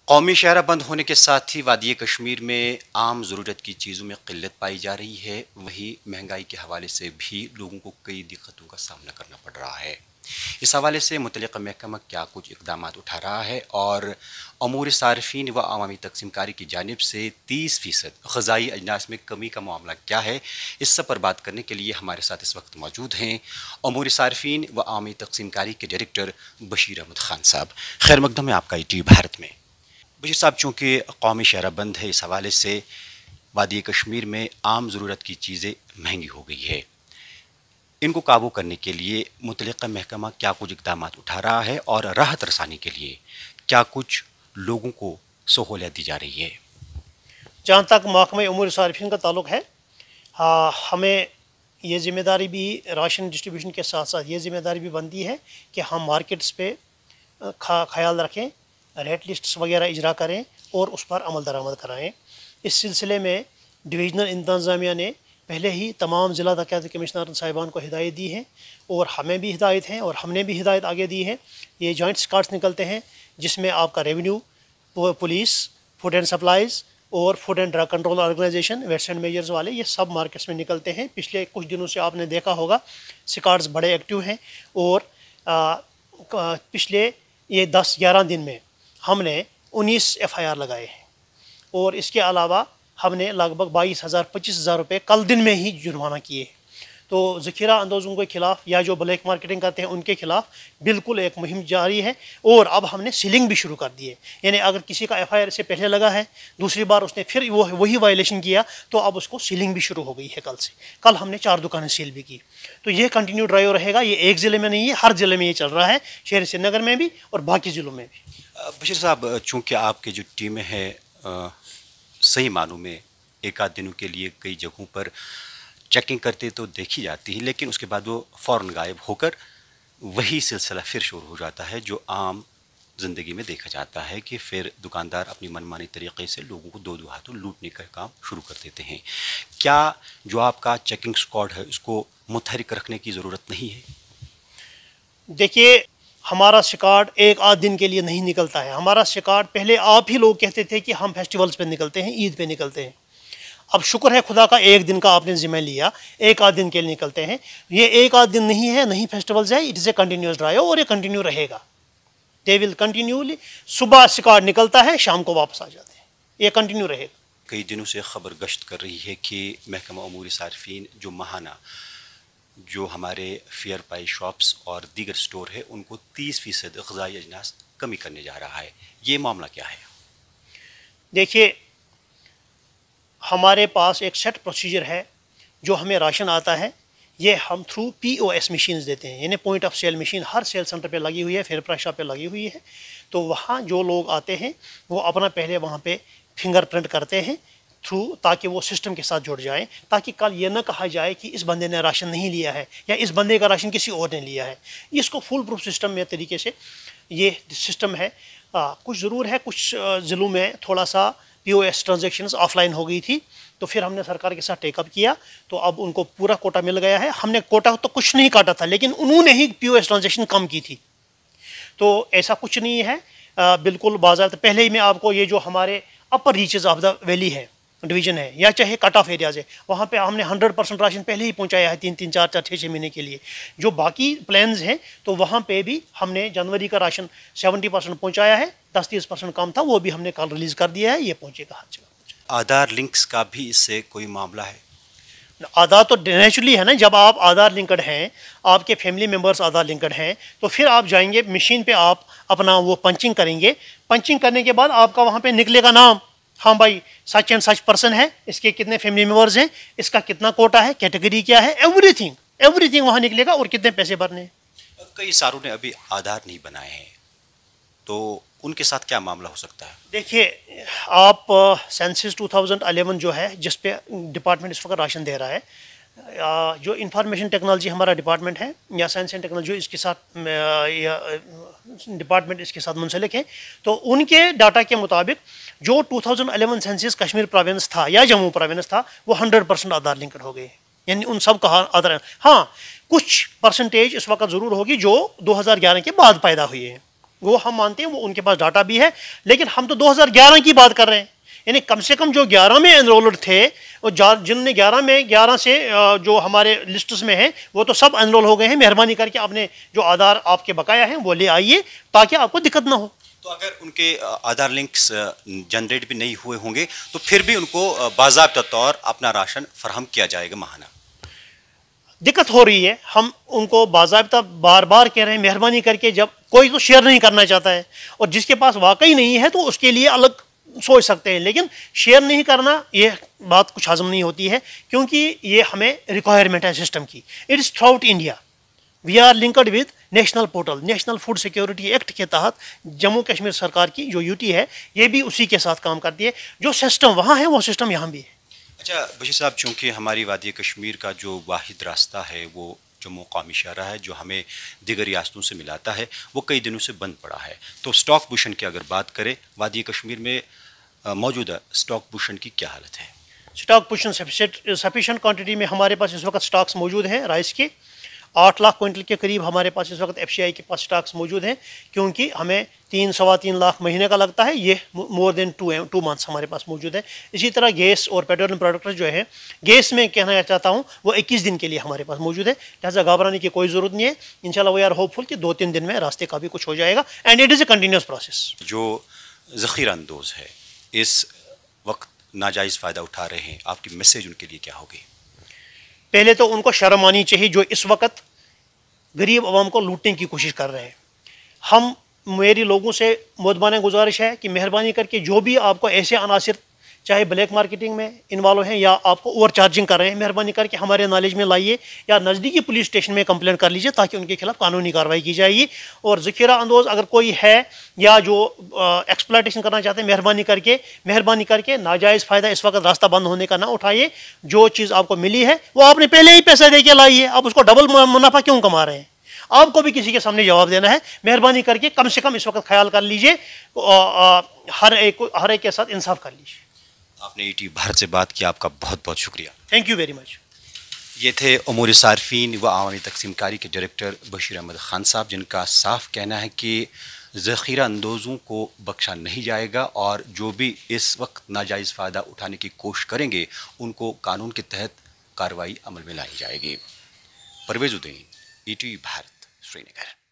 قومی شاہراہ بند ہونے کے ساتھ ہی وادی کشمیر میں عام ضرورت کی چیزوں میں قلت پائی جا رہی ہے، وہی مہنگائی کے حوالے سے بھی لوگوں کو کئی دقتوں کا سامنا کرنا پڑ رہا ہے۔ اس حوالے سے متعلقہ محکمہ کیا کچھ اقدامات اٹھا رہا ہے اور امور صارفین و عوامی تقسیم کاری کی جانب سے 30% غذائی اجناس میں کمی کا معاملہ کیا ہے، اس سب پر بات کرنے کے لیے ہمارے ساتھ اس وقت موجود ہیں امور صارفین و عوامی تقسیم کاری کے ڈائریکٹر بشیر احمد خان صاحب۔ خیر مقدم ہے آپ کا ٹی بھارت میں۔ بشیر صاحب، چونکہ قومی شاہراہ بند ہے، اس حوالے سے وادی کشمیر میں عام ضرورت کی چیزیں مہنگی ہو گئی ہے، ان کو قابو کرنے کے لیے متعلقہ محکمہ کیا کچھ اقدامات اٹھا رہا ہے اور راحت رسانی کے لیے کیا کچھ لوگوں کو سہولیات دی جا رہی ہے؟ جہاں تک محکمہ امور صارفین کا تعلق ہے، ہمیں یہ ذمہ داری بھی راشن ڈسٹریبیوشن کے ساتھ ساتھ یہ ذمہ داری بھی بنتی ہے کہ ہم مارکیٹس پہ خیال رکھیں، ریٹ لسٹس وغیرہ اجرا کریں اور اس پر عمل درآمد کرائیں۔ اس سلسلے میں ڈویژنل انتظامیہ نے پہلے ہی تمام ضلع ترقیاتی کمشنر صاحبان کو ہدایت دی ہے، اور ہمیں بھی ہدایت ہیں اور ہم نے بھی ہدایت آگے دی ہے۔ یہ جوائنٹ اسکاٹس نکلتے ہیں جس میں آپ کا revenue, police, food and supplies اور food and drug control organisation, weights and measures والے، یہ سب مارکیٹس میں نکلتے ہیں۔ پچھلے کچھ دنوں سے آپ نے دیکھا ہوگا اسکاٹس بڑے ایکٹیو ہیں، اور پچھلے یہ 10-11 دن میں ہم نے 19 FIR لگائے ہیں، اور اس کے علاوہ ہم نے لگ بھگ 22,000-25,000 روپے کل دن میں ہی جرمانہ کیے۔ تو ذخیرہ اندوزوں کے خلاف یا جو بلیک مارکیٹنگ کرتے ہیں ان کے خلاف بالکل ایک مہم جاری ہے، اور اب ہم نے سیلنگ بھی شروع کر دی ہے۔ یعنی اگر کسی کا FIR سے پہلے لگا ہے، دوسری بار اس نے پھر وہی وائلیشن کیا، تو اب اس کو سیلنگ بھی شروع ہو گئی ہے کل سے۔ کل ہم نے 4 دکانیں سیل بھی کی۔ تو یہ کنٹینیو ڈرائیو رہے گا، یہ ایک ضلع میں نہیں ہے، ہر ضلع میں یہ چل رہا ہے، شہر سری نگر میں بھی اور باقی ضلعوں میں بھی۔ بشیر صاحب، چونکہ آپ کے جو ٹیمیں ہیں صحیح معنوں میں ایک آدھ دنوں کے لیے کئی جگہوں پر چیکنگ کرتے تو دیکھی جاتی ہے، لیکن اس کے بعد وہ فوراً غائب ہو کر وہی سلسلہ پھر شروع ہو جاتا ہے جو عام زندگی میں دیکھا جاتا ہے کہ پھر دکاندار اپنی منمانی طریقے سے لوگوں کو دو ہاتھوں لوٹنے کا کام شروع کر دیتے ہیں۔ کیا جو آپ کا چیکنگ اسکواڈ ہے اس کو متحرک رکھنے کی ضرورت نہیں ہے؟ دیکھیے، ہمارا سکاڈ ایک آدھ دن کے لیے نہیں نکلتا ہے۔ ہمارا سکاڈ پہلے آپ ہی لوگ کہتے تھے کہ ہم فیسٹیولز پہ نکلتے ہیں، عید پہ نکلتے ہیں۔ اب شکر ہے خدا کا، ایک دن کا آپ نے ذمہ لیا، ایک آدھ دن کے لیے نکلتے ہیں۔ یہ ایک آدھ دن نہیں ہے، نہیں فیسٹیولز ہے، it is a continuous drive, اور یہ کنٹینیو رہے گا۔ دے ول کنٹینیولی، صبح سکاڈ نکلتا ہے، شام کو واپس آ جاتے ہیں، یہ کنٹینیو رہے گا۔ کئی دنوں سے خبر گشت کر رہی ہے کہ محکمہ امور صارفین جو ماہانہ جو ہمارے فیئر پائی شاپس اور دیگر سٹور ہے ان کو 30% غذائی اجناس کمی کرنے جا رہا ہے، یہ معاملہ کیا ہے؟ دیکھیے، ہمارے پاس ایک سیٹ پروسیجر ہے، جو ہمیں راشن آتا ہے یہ ہم تھرو POS مشینز دیتے ہیں، یعنی پوائنٹ آف سیل مشین ہر سیل سنٹر پہ لگی ہوئی ہے، فیئر پرائی شاپ پہ لگی ہوئی ہے۔ تو وہاں جو لوگ آتے ہیں وہ اپنا پہلے وہاں پہ فنگر پرنٹ کرتے ہیں تاکہ وہ سسٹم کے ساتھ جڑ جائیں، تاکہ کل یہ نہ کہا جائے کہ اس بندے نے راشن نہیں لیا ہے یا اس بندے کا راشن کسی اور نے لیا ہے۔ اس کو فل پروف سسٹم میں طریقے سے یہ سسٹم ہے۔ کچھ ضرور ہے، کچھ ضلعوں میں تھوڑا سا POS ٹرانزیکشنز آف لائن ہو گئی تھی، تو پھر ہم نے سرکار کے ساتھ ٹیک اپ کیا، تو اب ان کو پورا کوٹا مل گیا ہے۔ ہم نے کوٹا تو کچھ نہیں کاٹا تھا، لیکن انہوں نے ہی POS ٹرانزیکشن کم کی تھی۔ تو ایسا کچھ نہیں ہے، بالکل باضابطہ۔ پہلے ہی میں آپ کو یہ جو ہمارے اپر ریچز آف دا ویلی ہے، ڈویژن ہے، یا چاہے کٹ آف ایریاز ہے، وہاں پہ ہم نے 100% راشن پہلے ہی پہنچایا ہے 3-3 4-4 6-6 مہینے کے لیے۔ جو باقی پلانز ہیں تو وہاں پہ بھی ہم نے جنوری کا راشن 70% پہنچایا ہے، 10-30% کم تھا، وہ بھی ہم نے کل ریلیز کر دیا ہے، یہ پہنچے گا ہر جگہ۔ آدھار لنکس کا بھی اس سے کوئی معاملہ ہے؟ آدھار تو نیچرلی ہے نا، جب آپ آدھار لنکڈ ہیں، آپ کے فیملی ممبرس آدھار لنکڈ ہیں، تو پھر آپ جائیں گے مشین پہ، آپ اپنا وہ پنچنگ کریں گے، پنچنگ کرنے کے بعد آپ کا وہاں پہ نکلے گا نام، ہاں بھائی سچ اینڈ سچ پرسن ہے، اس کے کتنے فیملی ممبرز ہیں، اس کا کتنا کوٹا ہے، کیٹیگری کیا ہے، ایوری تھنگ وہاں نکلے گا، اور کتنے پیسے بھرنے ہیں۔ کئی ساروں نے ابھی آدھار نہیں بنائے ہیں، تو ان کے ساتھ کیا معاملہ ہو سکتا ہے؟ دیکھیے، آپ سینسس 2011 جو ہے، جس پہ ڈپارٹمنٹ اس وقت راشن دے رہا ہے، جو انفارمیشن ٹیکنالوجی ہمارا ڈپارٹمنٹ ہے یا سائنس اینڈ ٹیکنالوجی اس کے ساتھ ڈپارٹمنٹ اس کے ساتھ منسلک ہے، تو ان کے ڈاٹا کے مطابق جو 2011 سینسس کشمیر پروونس تھا یا جموں پروونس تھا، وہ 100% آدھار لنکڈ ہو گئے، یعنی ان سب کا آدھار۔ ہاں، کچھ پرسنٹیج اس وقت ضرور ہوگی جو 2011 کے بعد پیدا ہوئی ہے، وہ ہم مانتے ہیں وہ ان کے پاس ڈاٹا بھی ہے، لیکن ہم تو 2011 کی بات کر رہے ہیں، یعنی کم سے کم جو 11 میں انرولڈ تھے اور جن نے 11 سے جو ہمارے لسٹس میں ہیں وہ تو سب انرول ہو گئے ہیں. مہربانی کر کے اپنے جو آدھار آپ کے بقایا ہیں وہ لے آئیے تاکہ آپ کو دقت نہ ہو. تو اگر ان کے آدھار لنکس جنریٹ بھی نہیں ہوئے ہوں گے تو پھر بھی ان کو باضابطہ طور اپنا راشن فراہم کیا جائے گا ماہانہ؟ دقت ہو رہی ہے، ہم ان کو باضابطہ بار بار کہہ رہے ہیں مہربانی کر کے، جب کوئی تو شیئر نہیں کرنا چاہتا ہے اور جس کے پاس واقعی نہیں ہے تو اس کے لیے الگ سوچ سکتے ہیں، لیکن شیئر نہیں کرنا یہ بات کچھ ہضم نہیں ہوتی ہے کیونکہ یہ ہمیں ریکوائرمنٹ ہے سسٹم کی. It is throughout India. We are linked with national portal, national food security act کے تحت جموں کشمیر سرکار کی جو یوٹی ہے یہ بھی اسی کے ساتھ کام کرتی ہے. جو سسٹم وہاں ہے وہ سسٹم یہاں بھی ہے. اچھا بشیر صاحب، چونکہ ہماری وادی کشمیر کا جو واحد راستہ ہے وہ جموں قومی شاہراہ ہے جو ہمیں دیگر ریاستوں سے ملاتا ہے، وہ کئی دنوں سے بند پڑا ہے. تو اسٹاک پوشن کی اگر بات کریں، وادی کشمیر میں موجودہ اسٹاک پوشن کی کیا حالت ہے؟ اسٹاک پوشن سفیشینٹ کوانٹٹی میں ہمارے پاس اس وقت اسٹاکس موجود ہیں. رائس کے 8 لاکھ کوئنٹل کے قریب ہمارے پاس اس وقت FCI کے پاس اسٹاکس موجود ہیں، کیونکہ ہمیں 3-3.25 لاکھ مہینے کا لگتا ہے، یہ مور دین 2 منتھس ہمارے پاس موجود ہے. اسی طرح گیس اور پیٹرولیم پروڈکٹس جو ہیں، گیس میں کہنا چاہتا ہوں وہ 21 دن کے لیے ہمارے پاس موجود ہے، لہٰذا گھبرانے کی کوئی ضرورت نہیں ہے. انشاءاللہ وی آر ہوپ فل کہ 2-3 دن میں راستے کا بھی کچھ ہو جائے گا، and it is a continuous process. جو ذخیرہ اندوز ہے اس وقت ناجائز فائدہ اٹھا رہے ہیں، آپ کی میسیج ان کے لیے کیا ہوگی؟ پہلے تو ان کو شرم آنی چاہیے جو اس وقت غریب عوام کو لوٹنے کی کوشش کر رہے ہیں. میری لوگوں سے مؤدبانہ گزارش ہے کہ مہربانی کر کے جو بھی آپ کو ایسے عناصر چاہے بلیک مارکیٹنگ میں انوالو ہیں یا آپ کو اوور چارجنگ کر رہے ہیں، مہربانی کر کے ہمارے نالج میں لائیے یا نزدیکی پولیس اسٹیشن میں کمپلین کر لیجیے تاکہ ان کے خلاف قانونی کارروائی کی جائے گی. اور ذخیرہ اندوز اگر کوئی ہے یا جو ایکسپلائٹیشن کرنا چاہتے ہیں، مہربانی کر کے ناجائز فائدہ اس وقت راستہ بند ہونے کا نہ اٹھائیے. جو چیز آپ کو ملی ہے وہ آپ نے پہلے ہی پیسہ دے کے لائیے، آپ اس کو ڈبل منافع کیوں کما رہے ہیں؟ آپ کو بھی کسی کے سامنے جواب دینا ہے. مہربانی کر کے کم سے کم اس وقت خیال کر لیجیے، ہر ایک کے ساتھ انصاف کر لیجیے. آپ نے ETV بھارت سے بات کی، آپ کا بہت بہت شکریہ. Thank you very much. یہ تھے امور صارفین و عوامی تقسیم کاری کے ڈائریکٹر بشیر احمد خان صاحب، جن کا صاف کہنا ہے کہ ذخیرہ اندوزوں کو بخشا نہیں جائے گا اور جو بھی اس وقت ناجائز فائدہ اٹھانے کی کوشش کریں گے ان کو قانون کے تحت کارروائی عمل میں لائی جائے گی. پرویز الدین، ETV بھارت، سری نگر.